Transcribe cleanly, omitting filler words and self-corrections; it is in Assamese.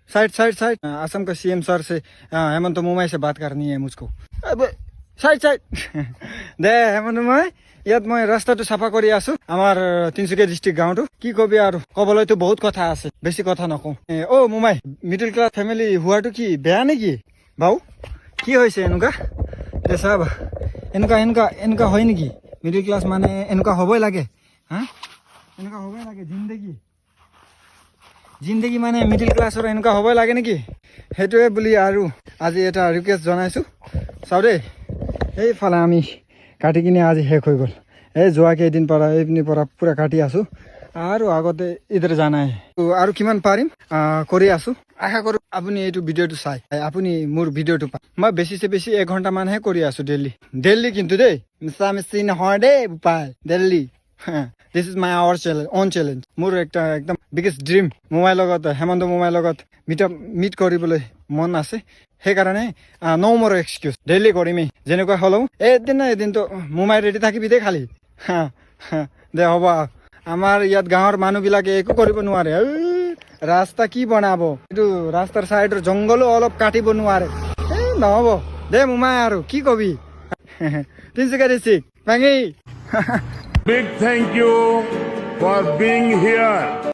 साइड साइड साइड असम का सीएम सर से हेमंत मुंबई से बात करनी है मुझको अबे साइड साइड दे हेमंत मुंबई ইয়াত মই ৰাস্তাটো চাফা কৰি আছো আমাৰ তিনচুকীয়া ডিষ্ট্ৰিক্ট গাঁওটো কি কবি আৰু ক'বলৈতো বহুত কথা আছে বেছি কথা নকওঁ অ মুমাই মিডল ক্লাছ ফেমিলি হোৱাটো কি বেয়া নেকি বাউ কি হৈছে এনেকুৱা দে চাব এনেকুৱা এনেকুৱা এনেকুৱা হয় নেকি মিডল ক্লাছ মানে এনেকুৱা হ'বই লাগে হা এনেকুৱা হ'বই লাগে জিন্দগী মানে মিডল ক্লাছৰ এনেকুৱা হ'বই লাগে নেকি সেইটোৱে বুলি আৰু আজি এটা ৰিকুৱেষ্ট জনাইছোঁ চাওঁ দেই এইফালে আমি কাটি কিনে আজি শেষ হৈ গ'ল এই যোৱা কেইদিন পৰা এইপিনিৰ পৰা পুৰা কাটি আছোঁ আৰু আগতে ইধৰ জানাই আৰু কিমান পাৰিম কৰি আছোঁ আশা কৰোঁ আপুনি এইটো ভিডিঅ'টো চাই আপুনি মোৰ ভিডিঅ'টো পায় মই বেছিছে বেছি 1 ঘণ্টামানহে কৰি আছোঁ ডেইলি কিন্তু দেই মিছা মিছি নহয় দেই পায় daily this is my our own challenge মোৰ একটা একদম বিগেষ্ট ড্ৰিম মোবাইল লগত হেমন্ত মোবাইল লগত মিট কৰিবলৈ মন আছে সেইকাৰণে নো মোৰ এক্সকিউজ ডেইলি কৰিমেই যেনেকুৱা হ'লেও এদিন না এদিনতো মোবাইল ৰেডি থাকিবি দেই খালি দে হ'ব আমাৰ ইয়াত গাঁৱৰ মানুহবিলাকে একো কৰিব নোৱাৰে ৰাস্তা কি বনাব এইটো ৰাস্তাৰ চাইডৰ জংঘলো অলপ কাটিব নোৱাৰে নহ'ব দে মোমাই আৰু কি কবি তিনচুকীয়া ডিষ্ট্ৰিক্ট ভাঙি Big thank you for being here.